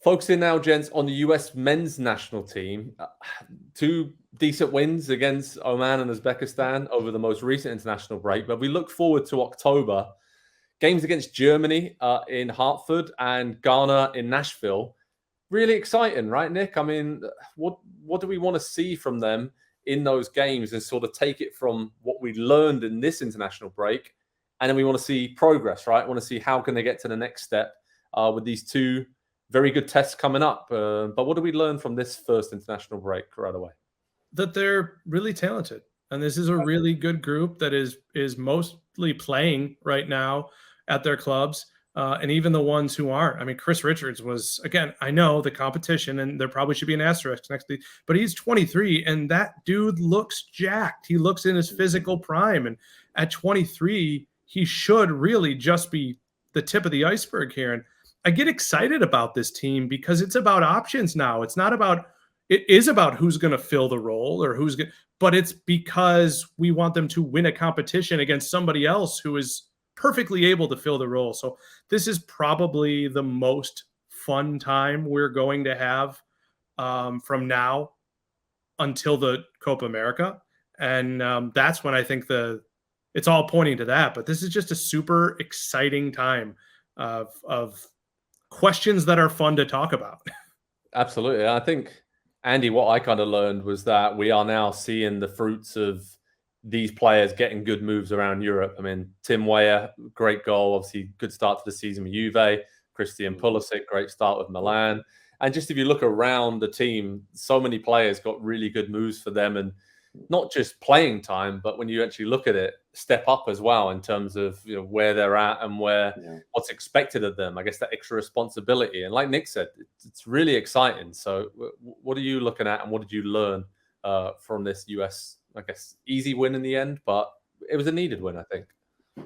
Focusing now, gents, on the US men's national team. Two decent wins against Oman and Uzbekistan over the most recent international break. But we look forward to October. Games against Germany in Hartford and Ghana in Nashville. Really exciting, right, Nick? I mean, what do we want to see from them in those games and sort of take it from what we learned in this international break? And then we want to see progress, right? We want to see how can they get to the next step with these two very good tests coming up. But what do we learn from this first international break right away? That they're really talented. And this is a really good group that is mostly playing right now at their clubs. And even the ones who aren't. I mean, Chris Richards was, again, I know the competition, and there probably should be an asterisk next to, but he's 23, and that dude looks jacked. He looks in his physical prime. And at 23, he should really just be the tip of the iceberg here. And I get excited about this team because it's about options now. It's not about, it is about who's going to fill the role or who's going, but it's because we want them to win a competition against somebody else who is perfectly able to fill the role. So this is probably the most fun time we're going to have from now until the Copa America. And that's when I think it's all pointing to that. But this is just a super exciting time of questions that are fun to talk about. Absolutely. I think, Andy, what I kind of learned was that we are now seeing the fruits of these players getting good moves around Europe. I mean, Tim Weah, great goal, obviously good start to the season with Juve. Christian Pulisic, great start with Milan. And just if you look around the team, so many players got really good moves for them, and not just playing time, but when you actually look at it, step up as well in terms of where they're at and what's expected of them. I guess that extra responsibility. And like Nick said, it's really exciting. So what are you looking at, and what did you learn from this US, I guess, easy win in the end, but it was a needed win, I think.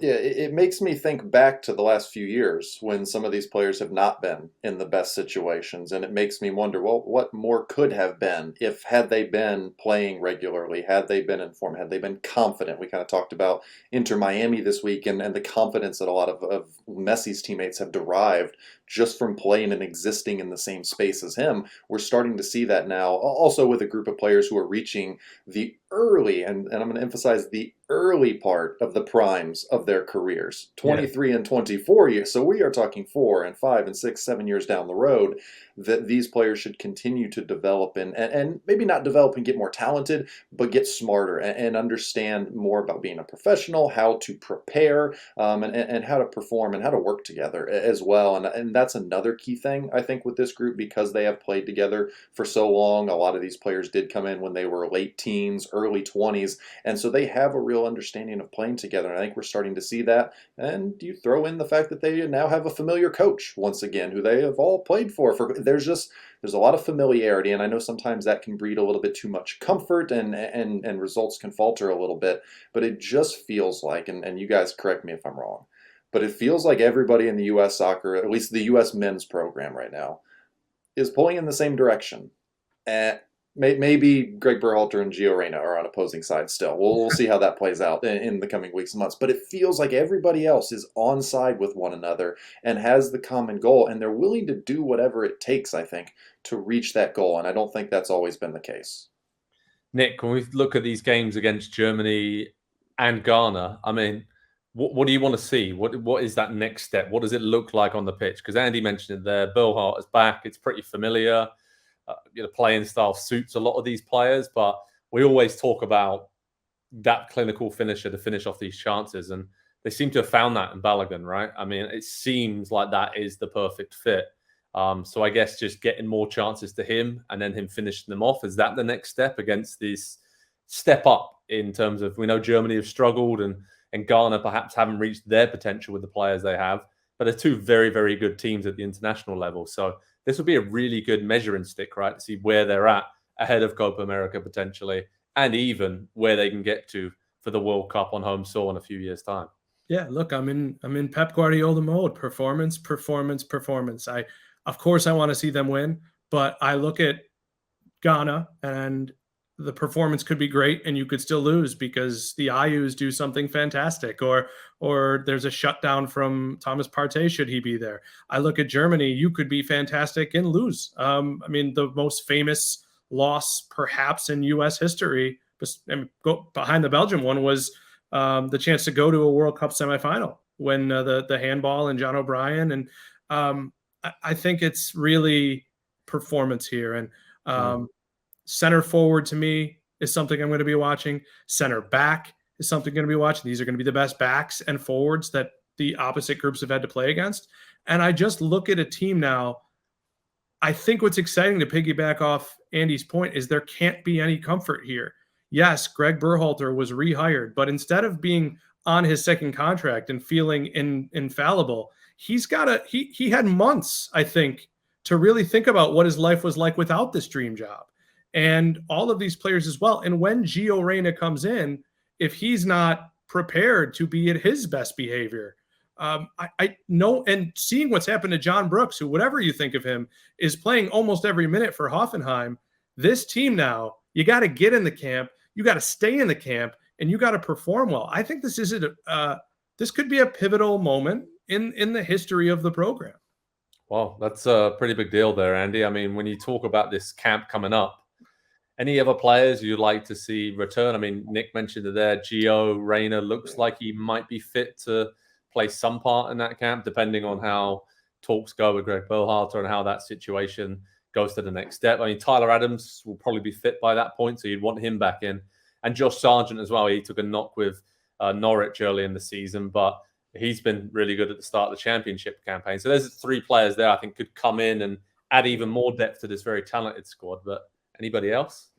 Yeah, it makes me think back to the last few years when some of these players have not been in the best situations, and it makes me wonder, well, what more could have been if had they been playing regularly, had they been in form, had they been confident. We kind of talked about Inter Miami this week and the confidence that a lot of Messi's teammates have derived just from playing and existing in the same space as him. We're starting to see that now, also with a group of players who are reaching the early, and I'm going to emphasize the early part of the primes of their careers, 23 and 24 years. So we are talking 4 and 5 and 6, 7 years down the road that these players should continue to develop and maybe not develop and get more talented, but get smarter and understand more about being a professional, how to prepare and how to perform and how to work together as well. And that's another key thing, I think, with this group, because they have played together for so long. A lot of these players did come in when they were late teens, early 20s, and so they have a real understanding of playing together. And I think we're starting to see that. And you throw in the fact that they now have a familiar coach once again, who they have all played for. There's a lot of familiarity, and I know sometimes that can breed a little bit too much comfort, and results can falter a little bit. But it just feels like, and you guys correct me if I'm wrong, but it feels like everybody in the U.S. soccer, at least the U.S. men's program right now, is pulling in the same direction. Maybe Greg Berhalter and Gio Reyna are on opposing sides still. We'll see how that plays out in the coming weeks and months. But it feels like everybody else is on side with one another and has the common goal, and they're willing to do whatever it takes, I think, to reach that goal. And I don't think that's always been the case. Nick, when we look at these games against Germany and Ghana, I mean, what do you want to see? What is that next step? What does it look like on the pitch? Because Andy mentioned it there. Bill Hart is back. It's pretty familiar. Playing style suits a lot of these players, but we always talk about that clinical finisher to finish off these chances, and they seem to have found that in Balogun, right? I mean, it seems like that is the perfect fit. So I guess just getting more chances to him and then him finishing them off, is that the next step against this step up in terms of, we know Germany have struggled and Ghana perhaps haven't reached their potential with the players they have, but they're two very, very good teams at the international level. So this would be a really good measuring stick, right, to see where they're at ahead of Copa America potentially, and even where they can get to for the World Cup on home soil in a few years' time. Yeah, look, I'm in Pep Guardiola mode. Performance, performance, performance. Of course I want to see them win, but I look at Ghana and the performance could be great and you could still lose because the IUs do something fantastic, or there's a shutdown from Thomas Partey should he be there. I look at Germany, you could be fantastic and lose. I mean, the most famous loss perhaps in U.S. history, go behind the Belgium one, was the chance to go to a World Cup semifinal when the handball and John O'Brien. And I think it's really performance here. And center forward to me is something I'm going to be watching. Center back is something I'm going to be watching. These are going to be the best backs and forwards that the opposite groups have had to play against. And I just look at a team now. I think what's exciting, to piggyback off Andy's point, is there can't be any comfort here. Yes, Greg Berhalter was rehired, but instead of being on his second contract and feeling infallible, he had months, I think, to really think about what his life was like without this dream job. And all of these players as well. And when Gio Reyna comes in, if he's not prepared to be at his best behavior, I know, and seeing what's happened to John Brooks, who, whatever you think of him, is playing almost every minute for Hoffenheim. This team now, you got to get in the camp, you got to stay in the camp, and you got to perform well. I think this could be a pivotal moment in the history of the program. Well, that's a pretty big deal there, Andy. I mean, when you talk about this camp coming up, any other players you'd like to see return? I mean, Nick mentioned it there. Gio Reyna looks like he might be fit to play some part in that camp, depending on how talks go with Greg Berhalter and how that situation goes to the next step. I mean, Tyler Adams will probably be fit by that point, so you'd want him back in. And Josh Sargent as well. He took a knock with Norwich early in the season, but he's been really good at the start of the championship campaign. So there's 3 players there I think could come in and add even more depth to this very talented squad. But anybody else?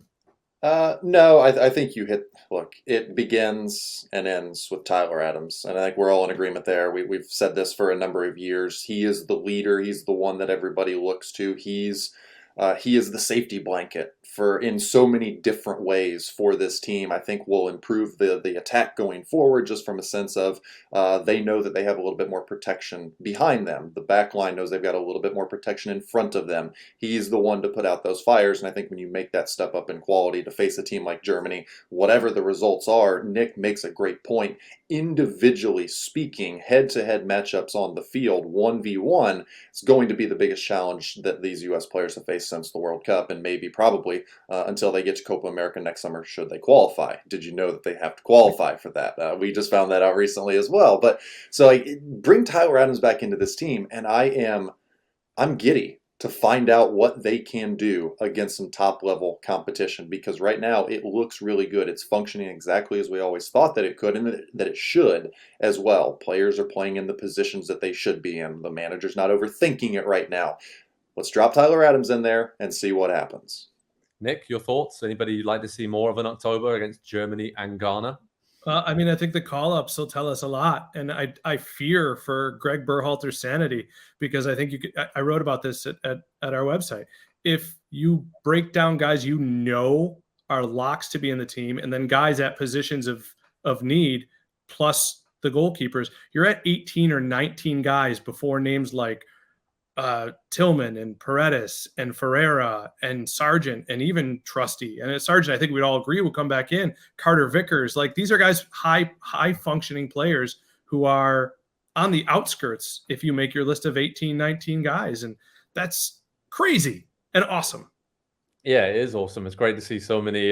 No, I think you hit. Look, it begins and ends with Tyler Adams, and I think we're all in agreement there. We've said this for a number of years. He is the leader. He's the one that everybody looks to. He is the safety blanket in so many different ways for this team. I think will improve the attack going forward, just from a sense of they know that they have a little bit more protection behind them. The back line knows they've got a little bit more protection in front of them. He's the one to put out those fires, and I think when you make that step up in quality to face a team like Germany, whatever the results are, Nick makes a great point. Individually speaking, head-to-head matchups on the field, 1v1, is going to be the biggest challenge that these U.S. players have faced since the World Cup, and maybe probably until they get to Copa America next summer, should they qualify. Did you know that they have to qualify for that? We just found that out recently as well. But so bring Tyler Adams back into this team, and I'm giddy to find out what they can do against some top-level competition, because right now it looks really good. It's functioning exactly as we always thought that it could and that it should as well. Players are playing in the positions that they should be in. The manager's not overthinking it right now. Let's drop Tyler Adams in there and see what happens. Nick, your thoughts? Anybody you'd like to see more of in October against Germany and Ghana? I mean, I think the call-ups will tell us a lot, and I fear for Greg Berhalter's sanity, because I think I wrote about this at our website. If you break down guys you know are locks to be in the team, and then guys at positions of need, plus the goalkeepers, you're at 18 or 19 guys before names like Tillman and Paredes and Ferreira and Sargent and even Trusty. And Sargent, I think we'd all agree, will come back in. Carter Vickers. Like, these are guys, high functioning players who are on the outskirts if you make your list of 18, 19 guys. And that's crazy and awesome. Yeah, it is awesome. It's great to see so many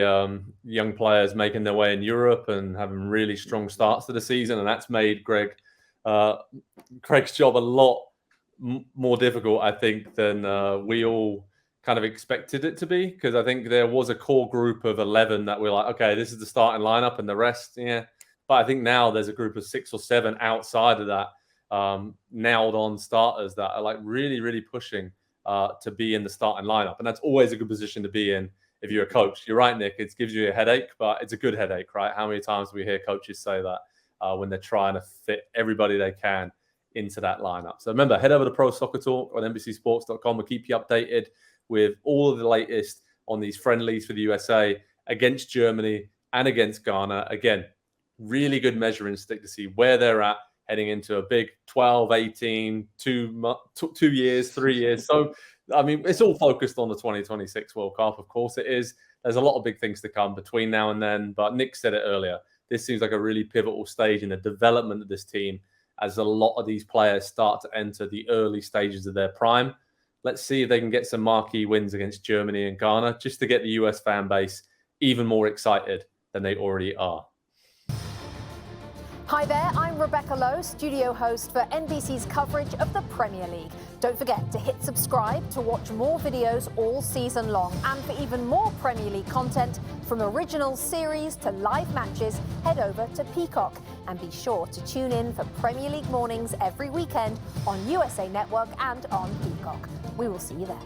young players making their way in Europe and having really strong starts to the season. And that's made Greg's job a lot more difficult, I think, than we all kind of expected it to be, because I think there was a core group of 11 that we're like, okay, this is the starting lineup, and the rest, yeah. But I think now there's a group of 6 or 7 outside of that nailed on starters that are like really, really pushing to be in the starting lineup. And that's always a good position to be in if you're a coach. You're right, Nick, it gives you a headache, but it's a good headache, right? How many times do we hear coaches say that when they're trying to fit everybody they can into that lineup? So remember, head over to Pro Soccer Talk on NBCSports.com. We'll keep you updated with all of the latest on these friendlies for the USA against Germany and against Ghana. Again, really good measuring stick to see where they're at heading into a big 12, 18, 2 years, 3 years. So, I mean, it's all focused on the 2026 World Cup. Of course it is. There's a lot of big things to come between now and then. But Nick said it earlier. This seems like a really pivotal stage in the development of this team as a lot of these players start to enter the early stages of their prime. Let's see if they can get some marquee wins against Germany and Ghana just to get the US fan base even more excited than they already are. Hi there, I'm Rebecca Lowe, studio host for NBC's coverage of the Premier League. Don't forget to hit subscribe to watch more videos all season long. And for even more Premier League content, from original series to live matches, head over to Peacock. And be sure to tune in for Premier League mornings every weekend on USA Network and on Peacock. We will see you there.